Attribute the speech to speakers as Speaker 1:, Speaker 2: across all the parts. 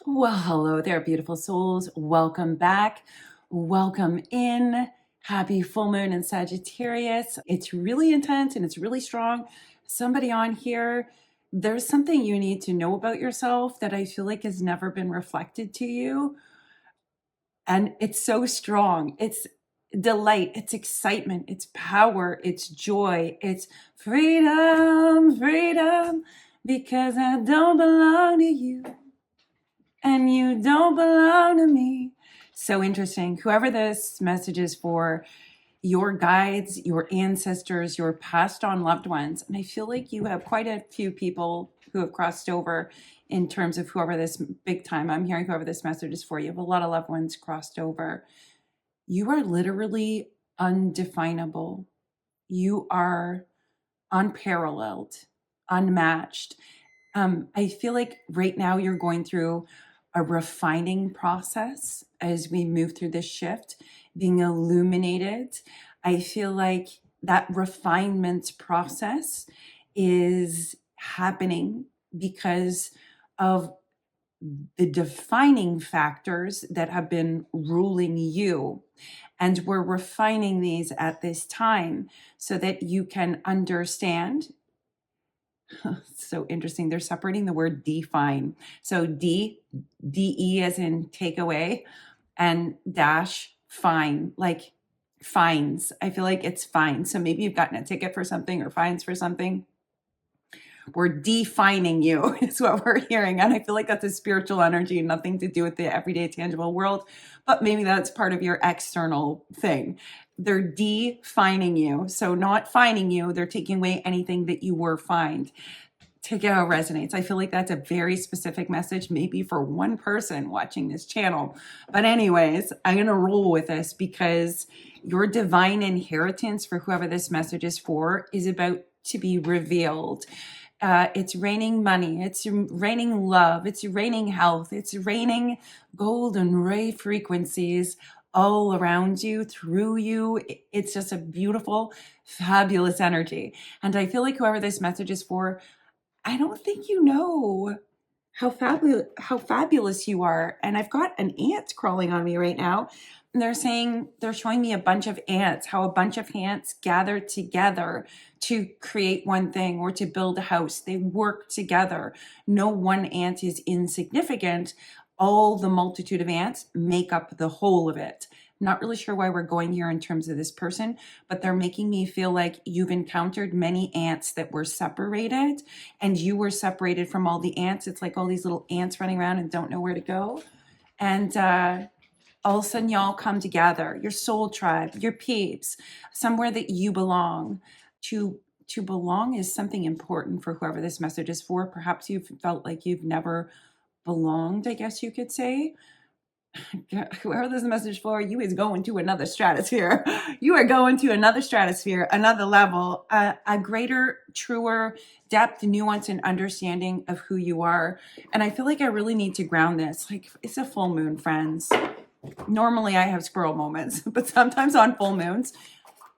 Speaker 1: Well, hello there, beautiful souls. Welcome back. Welcome in. Happy full moon in Sagittarius. It's really intense and it's really strong. Somebody on here, there's something you need to know about yourself that I feel like has never been reflected to you. And it's so strong. It's delight, it's excitement, it's power, it's joy, it's freedom, freedom, because I don't belong to you and you don't belong to me. So interesting. Whoever this message is for, your guides, your ancestors, your passed on loved ones. And I feel like you have quite a few people who have crossed over in terms of whoever this big time, I'm hearing whoever this message is for. You have a lot of loved ones crossed over. You are literally undefinable. You are unparalleled, unmatched. I feel like right now you're going through a refining process as we move through this shift, being illuminated. I feel like that refinement process is happening because of the defining factors that have been ruling you. And we're refining these at this time so that you can understand. So interesting. They're separating the word define. So DE as in take away, and dash fine, like fines. I feel like it's fine. So maybe you've gotten a ticket for something or fines for something. We're defining you is what we're hearing. And I feel like that's a spiritual energy, nothing to do with the everyday tangible world, but maybe that's part of your external thing. They're defining you. So not fining you, they're taking away anything that you were fined. Take it how it resonates. I feel like that's a very specific message, maybe for one person watching this channel. But anyways, I'm going to roll with this because your divine inheritance for whoever this message is for is about to be revealed. It's raining money. It's raining love. It's raining health. It's raining golden ray frequencies all around you, through you. It's just a beautiful, fabulous energy. And I feel like whoever this message is for, I don't think you know how fabulous you are. And I've got an ant crawling on me right now. And they're showing me a bunch of ants, how a bunch of ants gather together to create one thing or to build a house. They work together. No one ant is insignificant. All the multitude of ants make up the whole of it. I'm not really sure why we're going here in terms of this person, but they're making me feel like you've encountered many ants that were separated and you were separated from all the ants. It's like all these little ants running around and don't know where to go. And all of a sudden y'all come together, your soul tribe, your peeps, somewhere that you belong. To belong is something important for whoever this message is for. Perhaps you've felt like you've never belonged, I guess you could say. Whoever this message for, you is going to another stratosphere. You are going to another stratosphere, another level, a greater, truer depth, nuance, and understanding of who you are. And I feel like I really need to ground this. Like, it's a full moon, friends. Normally I have squirrel moments, but sometimes on full moons,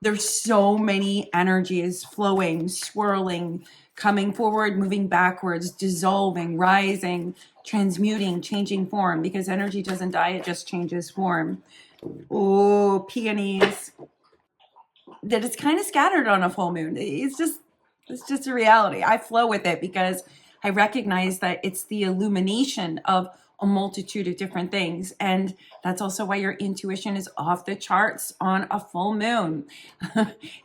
Speaker 1: there's so many energies flowing, swirling, coming forward, moving backwards, dissolving, rising, transmuting, changing form, because energy doesn't die, it just changes form. Oh, peonies. That it's kind of scattered on a full moon. It's just a reality. I flow with it because I recognize that it's the illumination of a multitude of different things. And that's also why your intuition is off the charts on a full moon.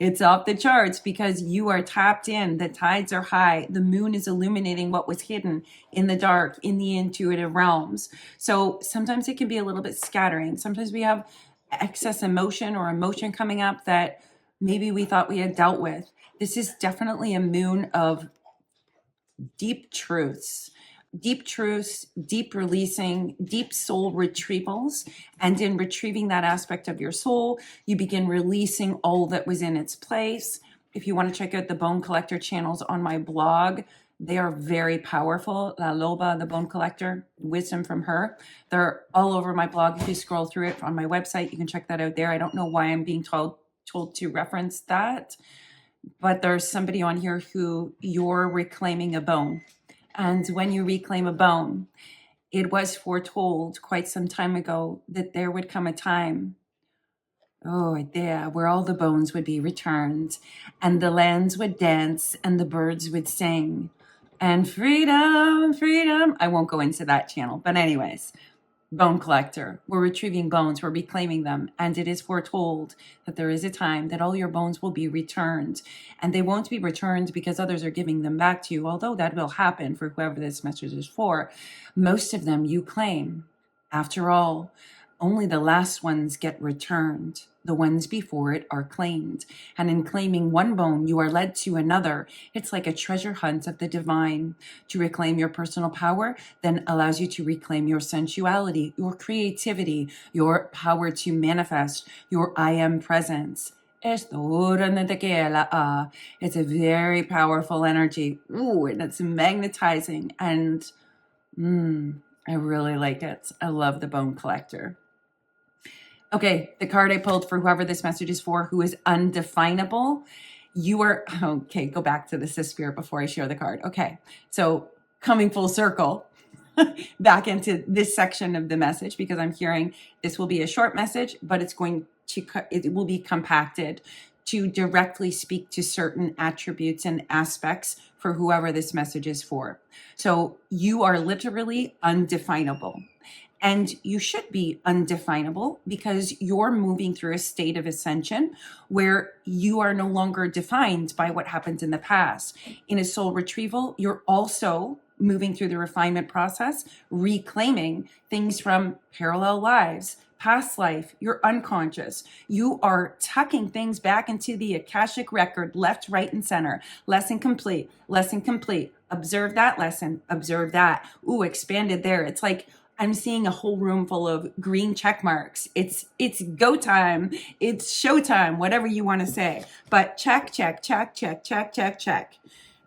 Speaker 1: It's off the charts because you are tapped in. The tides are high. The moon is illuminating what was hidden in the dark, in the intuitive realms. So sometimes it can be a little bit scattering. Sometimes we have excess emotion or emotion coming up that maybe we thought we had dealt with. This is definitely a moon of deep truths, deep releasing, deep soul retrievals. And in retrieving that aspect of your soul, you begin releasing all that was in its place. If you want to check out the Bone Collector channels on my blog, they are very powerful. La Loba, the Bone Collector, wisdom from her. They're all over my blog. If you scroll through it on my website, you can check that out there. I don't know why I'm being told to reference that, but there's somebody on here who you're reclaiming a bone. And when you reclaim a bone, It was foretold quite some time ago that there would come a time, oh, there, where all the bones would be returned, and the lands would dance, and the birds would sing, and freedom, freedom. I won't go into that channel, but anyways, bone collector. We're retrieving bones, we're reclaiming them, and it is foretold that there is a time that all your bones will be returned, and they won't be returned because others are giving them back to you, although that will happen for whoever this message is for. Most of them you claim. After all, only the last ones get returned. The ones before it are claimed. And in claiming one bone, you are led to another. It's like a treasure hunt of the divine. To reclaim your personal power then allows you to reclaim your sensuality, your creativity, your power to manifest, your I am presence. It's a very powerful energy. Ooh, and it's magnetizing. And I really like it. I love the bone collector. Okay, the card I pulled for whoever this message is for, who is undefinable. You are, okay, go back to the Sis Spirit before I share the card. Okay, so coming full circle back into this section of the message, because I'm hearing this will be a short message, but it will be compacted to directly speak to certain attributes and aspects for whoever this message is for. So you are literally undefinable. And you should be undefinable because you're moving through a state of ascension where you are no longer defined by what happened in the past. In a soul retrieval, you're also moving through the refinement process, reclaiming things from parallel lives, past life, your unconscious. You are tucking things back into the Akashic record, left, right, and center. Lesson complete, lesson complete. Observe that lesson, observe that. Ooh, expanded there. It's like I'm seeing a whole room full of green check marks. It's go time. It's showtime, whatever you want to say. But check, check, check, check, check, check, check.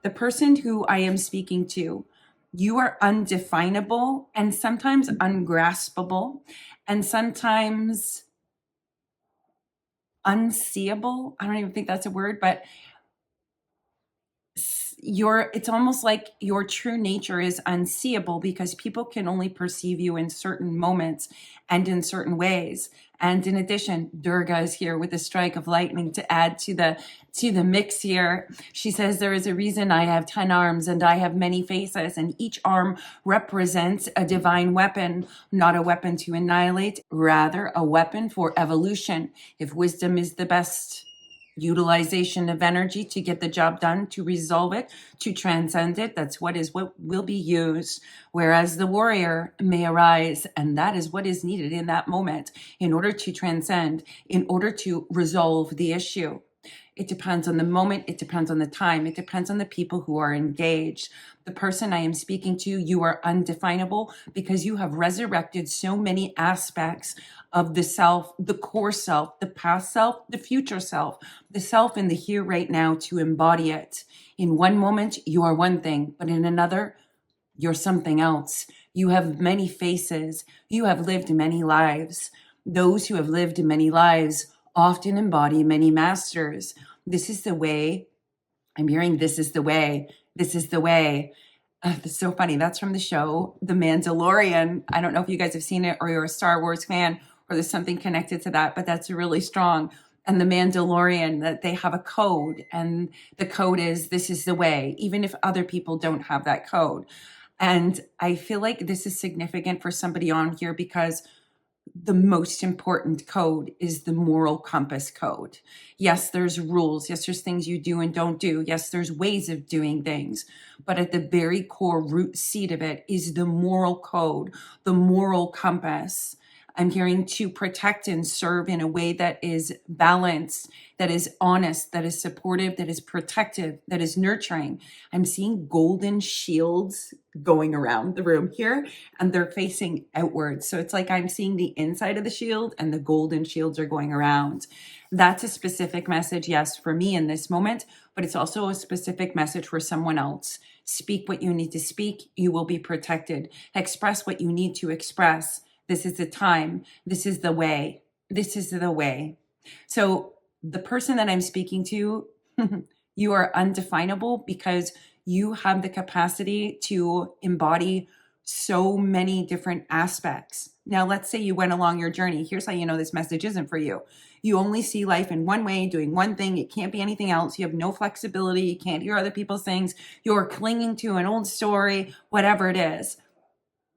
Speaker 1: The person who I am speaking to, you are undefinable and sometimes ungraspable and sometimes unseeable. I don't even think that's a word, but it's almost like your true nature is unseeable because people can only perceive you in certain moments and in certain ways. And in addition, Durga is here with a strike of lightning to add to the mix here. She says, there is a reason I have 10 arms and I have many faces, and each arm represents a divine weapon, not a weapon to annihilate, rather a weapon for evolution. If wisdom is the best utilization of energy to get the job done, to resolve it, to transcend it, that's what will be used. Whereas the warrior may arise, and that is what is needed in that moment in order to transcend, in order to resolve the issue. It depends on the moment. It depends on the time. It depends on the people who are engaged. The person I am speaking to, you are undefinable because you have resurrected so many aspects of the self, the core self, the past self, the future self, the self in the here right now to embody it. In one moment, you are one thing, but in another, you're something else. You have many faces. You have lived many lives. Those who have lived many lives often embody many masters. This is the way. I'm hearing this is the way. This is the way. That's so funny. That's from the show, The Mandalorian. I don't know if you guys have seen it or you're a Star Wars fan or there's something connected to that, but that's really strong. And The Mandalorian, that they have a code, and the code is this is the way, even if other people don't have that code. And I feel like this is significant for somebody on here because the most important code is the moral compass code. Yes, there's rules. Yes, there's things you do and don't do. Yes, there's ways of doing things. But at the very core root seat of it is the moral code, the moral compass. I'm hearing to protect and serve in a way that is balanced, that is honest, that is supportive, that is protective, that is nurturing. I'm seeing golden shields going around the room here, and they're facing outwards. So it's like I'm seeing the inside of the shield and the golden shields are going around. That's a specific message, yes, for me in this moment, but it's also a specific message for someone else. Speak what you need to speak. You will be protected. Express what you need to express. This is the time. This is the way. This is the way. So the person that I'm speaking to, you are undefinable because you have the capacity to embody so many different aspects. Now, let's say you went along your journey. Here's how you know this message isn't for you. You only see life in one way, doing one thing. It can't be anything else. You have no flexibility. You can't hear other people's things. You're clinging to an old story, whatever it is.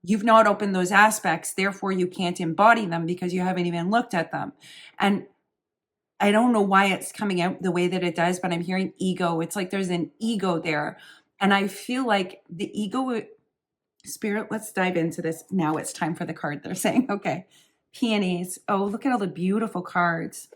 Speaker 1: You've not opened those aspects. Therefore, you can't embody them because you haven't even looked at them. And I don't know why it's coming out the way that it does, but I'm hearing ego. It's like there's an ego there. And I feel like the ego, Spirit, let's dive into this. Now it's time for the card. They're saying, okay, peonies. Oh, look at all the beautiful cards.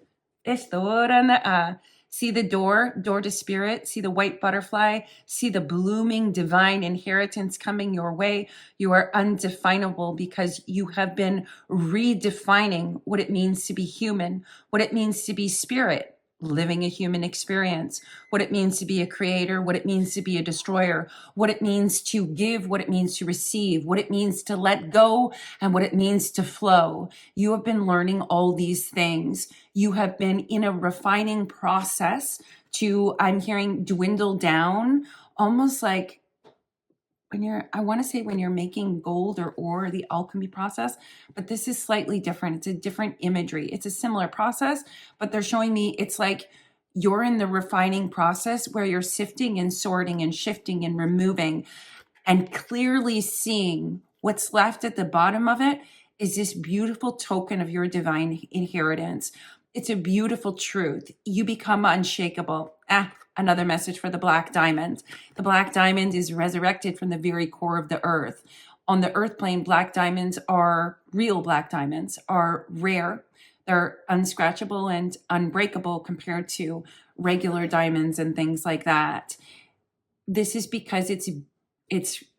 Speaker 1: See the door to spirit. See the white butterfly. See the blooming divine inheritance coming your way. You are undefinable because you have been redefining what it means to be human, what it means to be spirit, living a human experience, what it means to be a creator, what it means to be a destroyer, what it means to give, what it means to receive, what it means to let go, and what it means to flow. You have been learning all these things. You have been in a refining process to, I'm hearing, dwindle down, almost like I want to say when you're making gold or ore, the alchemy process, but this is slightly different. It's a different imagery. It's a similar process, but they're showing me it's like you're in the refining process where you're sifting and sorting and shifting and removing and clearly seeing what's left at the bottom of it is this beautiful token of your divine inheritance. It's a beautiful truth. You become unshakable. Another message for the black diamond. The black diamond is resurrected from the very core of the earth. On the earth plane, black diamonds are real black diamonds, are rare. They're unscratchable and unbreakable compared to regular diamonds and things like that. This is because it's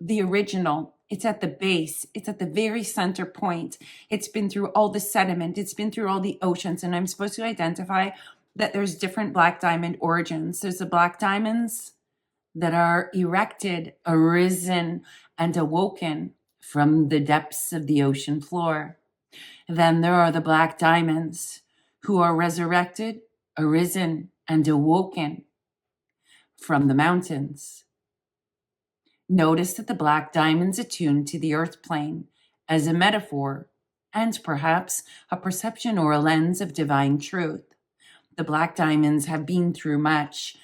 Speaker 1: the original. It's at the base. It's at the very center point. It's been through all the sediment. It's been through all the oceans. And I'm supposed to identify that there's different black diamond origins. There's the black diamonds that are erected, arisen, and awoken from the depths of the ocean floor. Then there are the black diamonds who are resurrected, arisen, and awoken from the mountains. Notice that the black diamonds attune to the earth plane as a metaphor and perhaps a perception or a lens of divine truth. The black diamonds have been through much.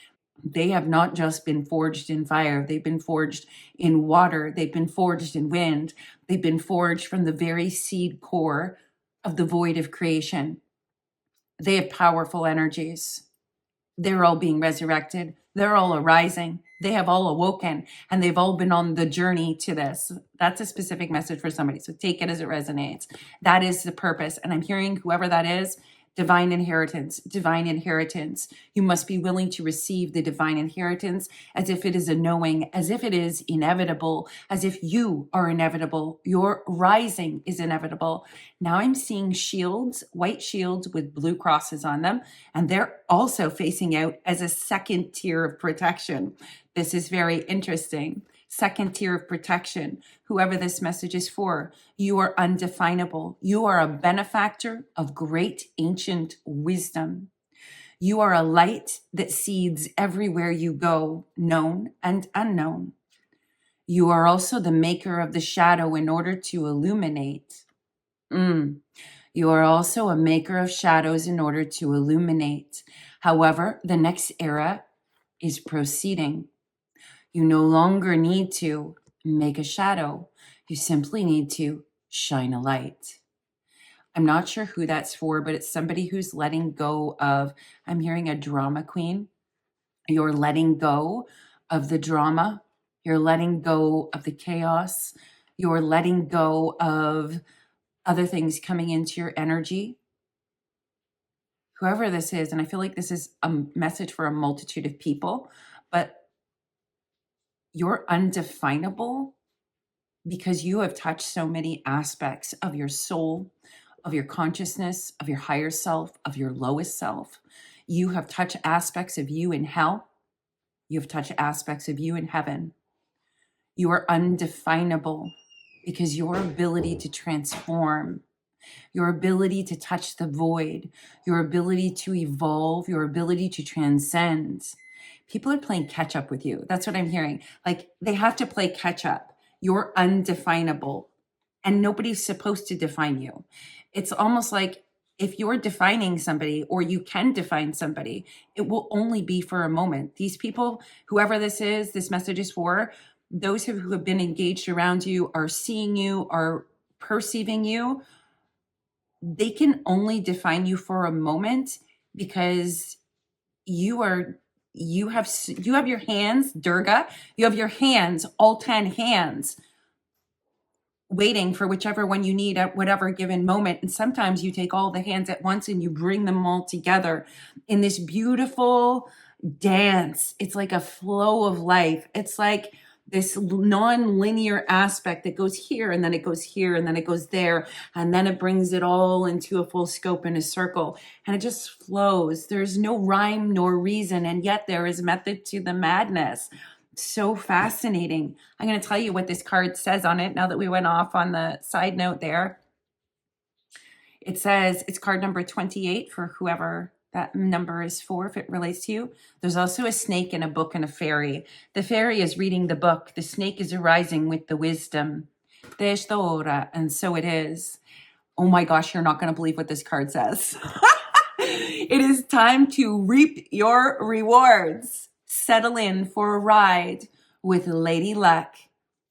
Speaker 1: They have not just been forged in fire. They've been forged in water. They've been forged in wind. They've been forged from the very seed core of the void of creation. They have powerful energies. They're all being resurrected. They're all arising. They have all awoken and they've all been on the journey to this. That's a specific message for somebody. So take it as it resonates. That is the purpose. And I'm hearing whoever that is, divine inheritance, divine inheritance. You must be willing to receive the divine inheritance as if it is a knowing, as if it is inevitable, as if you are inevitable. Your rising is inevitable. Now I'm seeing shields, white shields with blue crosses on them, and they're also facing out as a second tier of protection. This is very interesting. Second tier of protection. Whoever this message is for, you are undefinable. You are a benefactor of great ancient wisdom. You are a light that seeds everywhere you go, known and unknown. You are also the maker of the shadow in order to illuminate. You are also a maker of shadows in order to illuminate. However, the next era is proceeding. You no longer need to make a shadow. You simply need to shine a light. I'm not sure who that's for, but it's somebody who's letting go of, I'm hearing a drama queen. You're letting go of the drama. You're letting go of the chaos. You're letting go of other things coming into your energy. Whoever this is, and I feel like this is a message for a multitude of people, but you're undefinable because you have touched so many aspects of your soul, of your consciousness, of your higher self, of your lowest self. You have touched aspects of you in hell. You have touched aspects of you in heaven. You are undefinable because your ability to transform, your ability to touch the void, your ability to evolve, your ability to transcend. People are playing catch up with you. That's what I'm hearing. Like they have to play catch up. You're undefinable, and nobody's supposed to define you. It's almost like if you're defining somebody, or you can define somebody, it will only be for a moment. These people, whoever this message is for, those who have been engaged around you, are seeing you, are perceiving you, they can only define you for a moment, because you have your hands, Durga, you have your hands, all 10 hands, waiting for whichever one you need at whatever given moment. And sometimes you take all the hands at once and you bring them all together in this beautiful dance. It's like a flow of life. It's like this non-linear aspect that goes here, and then it goes here, and then it goes there, and then it brings it all into a full scope in a circle, and it just flows. There's no rhyme nor reason, and yet there is method to the madness. So fascinating. I'm going to tell you what this card says on it now that we went off on the side note there. It says, it's card number 28 for whoever that number is for, if it relates to you. There's also a snake and a book and a fairy. The fairy is reading the book. The snake is arising with the wisdom. And so it is. Oh my gosh, you're not going to believe what this card says. It is time to reap your rewards. Settle in for a ride with Lady Luck,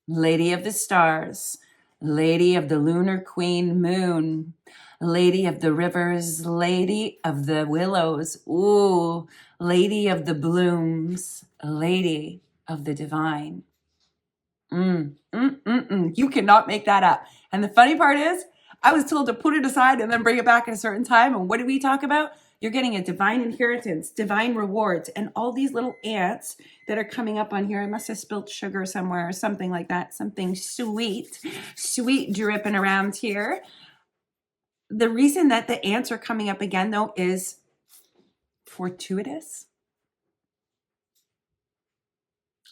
Speaker 1: Lady of the Stars, Lady of the Lunar Queen Moon, Lady of the Rivers, Lady of the Willows, ooh, Lady of the Blooms, Lady of the Divine. You cannot make that up. And the funny part is, I was told to put it aside and then bring it back at a certain time. And what did we talk about? You're getting a divine inheritance, divine rewards, and all these little ants that are coming up on here. I must have spilled sugar somewhere or something like that. Something sweet dripping around here. The reason that the ants are coming up again, though, is fortuitous,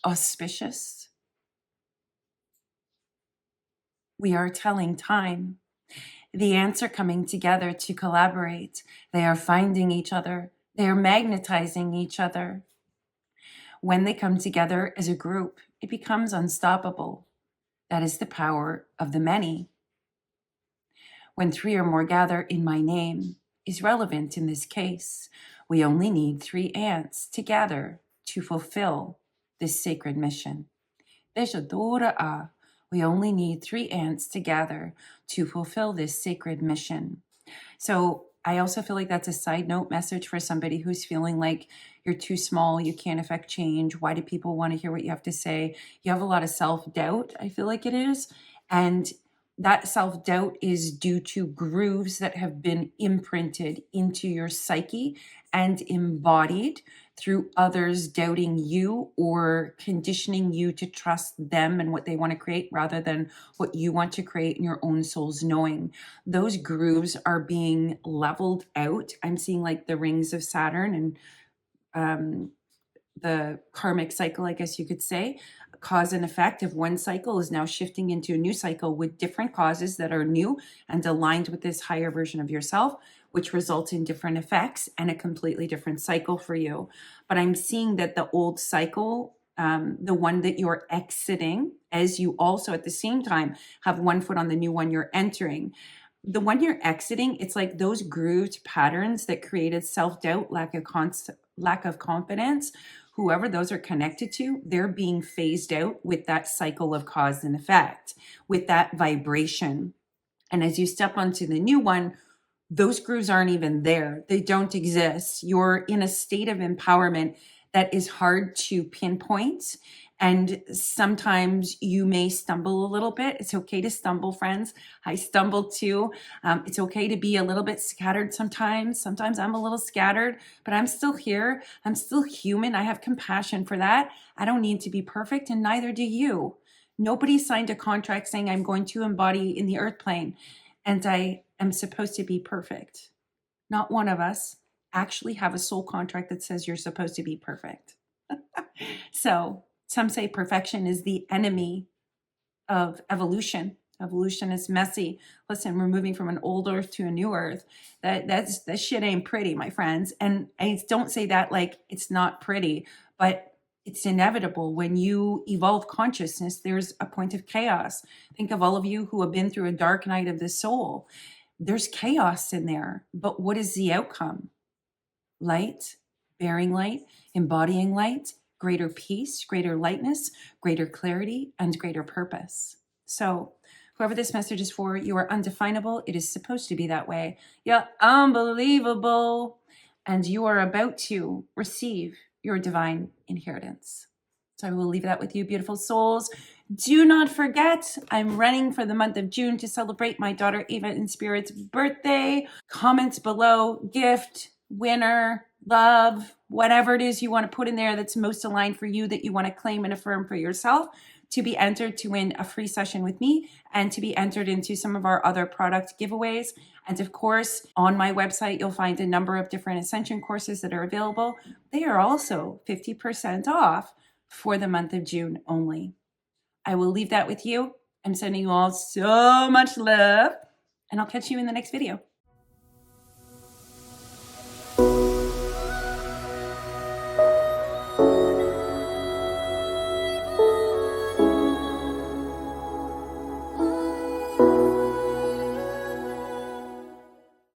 Speaker 1: auspicious. We are telling time. The ants are coming together to collaborate. They are finding each other. They are magnetizing each other. When they come together as a group, it becomes unstoppable. That is the power of the many. When 3 or more gather in my name is relevant in this case. We only need 3 ants to gather to fulfill this sacred mission. We only need 3 ants to gather to fulfill this sacred mission. So I also feel like that's a side note message for somebody who's feeling like you're too small, you can't affect change. Why do people want to hear what you have to say? You have a lot of self-doubt, I feel like it is. And that self-doubt is due to grooves that have been imprinted into your psyche and embodied through others doubting you or conditioning you to trust them and what they want to create rather than what you want to create in your own soul's knowing. Those grooves are being leveled out. I'm seeing like the rings of Saturn and the karmic cycle, I guess you could say. Cause and effect of one cycle is now shifting into a new cycle with different causes that are new and aligned with this higher version of yourself, which results in different effects and a completely different cycle for you. But I'm seeing that the old cycle, the one that you're exiting, as you also at the same time have one foot on the new one you're entering. The one you're exiting, it's like those grooved patterns that created self-doubt, lack of confidence. Whoever those are connected to, they're being phased out with that cycle of cause and effect, with that vibration. And as you step onto the new one, those grooves aren't even there. They don't exist. You're in a state of empowerment that is hard to pinpoint. And sometimes you may stumble a little bit. It's okay to stumble, friends. I stumble too. It's okay to be a little bit scattered sometimes. Sometimes I'm a little scattered, but I'm still here. I'm still human. I have compassion for that. I don't need to be perfect, and neither do you. Nobody signed a contract saying I'm going to embody in the earth plane, and I am supposed to be perfect. Not one of us actually have a soul contract that says you're supposed to be perfect. So some say perfection is the enemy of evolution. Evolution is messy. Listen, we're moving from an old earth to a new earth. That shit ain't pretty, my friends. And I don't say that like it's not pretty, but It's inevitable. When you evolve consciousness, there's a point of chaos. Think of all of you who have been through a dark night of the soul. There's chaos in there, but what is the outcome? Light, bearing light, embodying light, greater peace, greater lightness, greater clarity, and greater purpose. So whoever this message is for, you are undefinable. It is supposed to be that way. You're unbelievable. And you are about to receive your divine inheritance. So I will leave that with you, beautiful souls. Do not forget, I'm running for the month of June to celebrate my daughter Ava in Spirit's birthday. Comments below, gift, winner, love, whatever it is you want to put in there that's most aligned for you, that you want to claim and affirm for yourself, to be entered to win a free session with me and to be entered into some of our other product giveaways. And of course, on my website, you'll find a number of different Ascension courses that are available. They are also 50% off for the month of June only. I will leave that with you. I'm sending you all so much love, and I'll catch you in the next video.